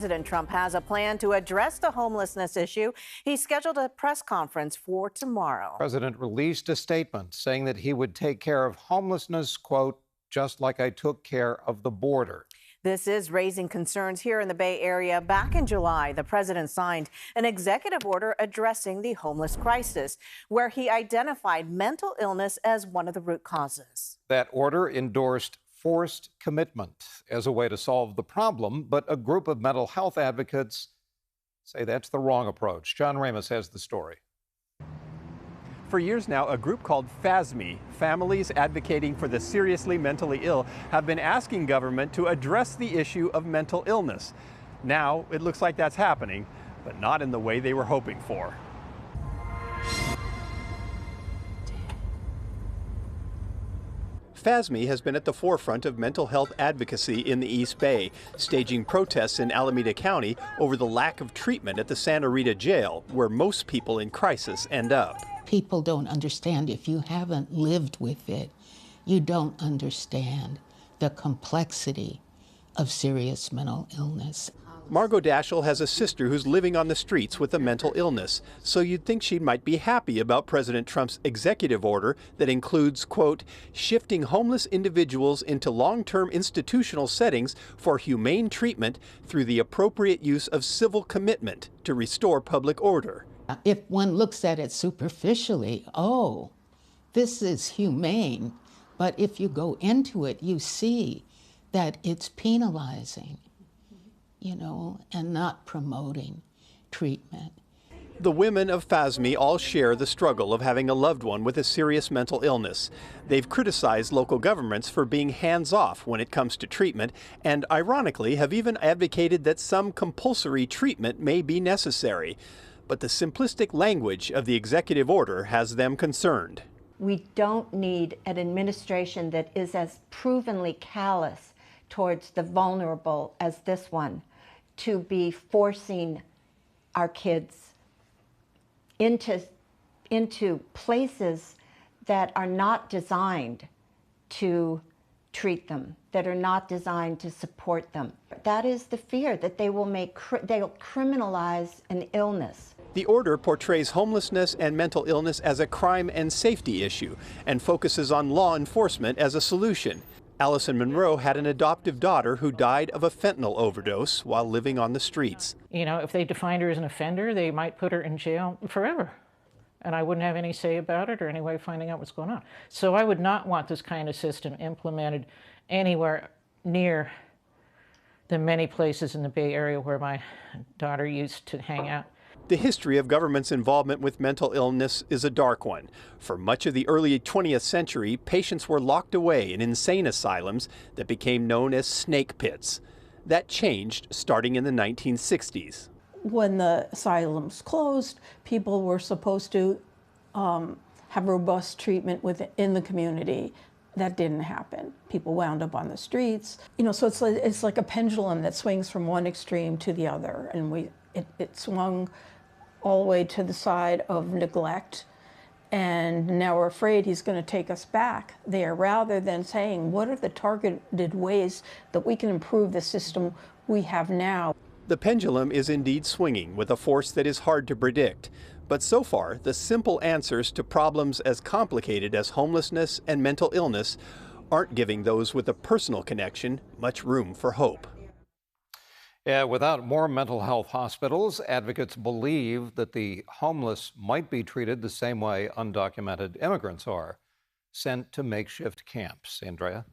President Trump has a plan to address the homelessness issue. He scheduled a press conference for tomorrow. The president released a statement saying that he would take care of homelessness, quote, just like I took care of the border. This is raising concerns here in the Bay Area. Back in July, the president signed an executive order addressing the homeless crisis, where he identified mental illness as one of the root causes. That order endorsed forced commitment as a way to solve the problem, but a group of mental health advocates say that's the wrong approach. John Ramos has the story. For years now, a group called FASME, Families Advocating for the Seriously Mentally Ill, have been asking government to address the issue of mental illness. Now, it looks like that's happening, but not in the way they were hoping for. FASME has been at the forefront of mental health advocacy in the East Bay, staging protests in Alameda County over the lack of treatment at the Santa Rita jail, where most people in crisis end up. People don't understand. If you haven't lived with it, you don't understand the complexity of serious mental illness. Margot Daschle has a sister who's living on the streets with a mental illness, so you'd think she might be happy about President Trump's executive order that includes, quote, shifting homeless individuals into long-term institutional settings for humane treatment through the appropriate use of civil commitment to restore public order. If one looks at it superficially, oh, this is humane, but if you go into it, you see that it's penalizing, and not promoting treatment. The women of FASME all share the struggle of having a loved one with a serious mental illness. They've criticized local governments for being hands-off when it comes to treatment, and ironically have even advocated that some compulsory treatment may be necessary. But the simplistic language of the executive order has them concerned. We don't need an administration that is as provenly callous towards the vulnerable as this one to be forcing our kids into places that are not designed to treat them, that are not designed to support them. That is the fear, that they'll criminalize an illness. The order portrays homelessness and mental illness as a crime and safety issue and focuses on law enforcement as a solution. Allison Monroe had an adoptive daughter who died of a fentanyl overdose while living on the streets. If they defined her as an offender, they might put her in jail forever. And I wouldn't have any say about it or any way of finding out what's going on. So I would not want this kind of system implemented anywhere near the many places in the Bay Area where my daughter used to hang out. The history of government's involvement with mental illness is a dark one. For much of the early 20th century, patients were locked away in insane asylums that became known as snake pits. That changed starting in the 1960s. When the asylums closed, people were supposed to have robust treatment within the community. That didn't happen. People wound up on the streets. So it's like a pendulum that swings from one extreme to the other, and it swung all the way to the side of neglect, and now we're afraid he's going to take us back there, rather than saying, what are the targeted ways that we can improve the system we have now? The pendulum is indeed swinging with a force that is hard to predict. But so far, the simple answers to problems as complicated as homelessness and mental illness aren't giving those with a personal connection much room for hope. Yeah, without more mental health hospitals, advocates believe that the homeless might be treated the same way undocumented immigrants are, sent to makeshift camps. Andrea?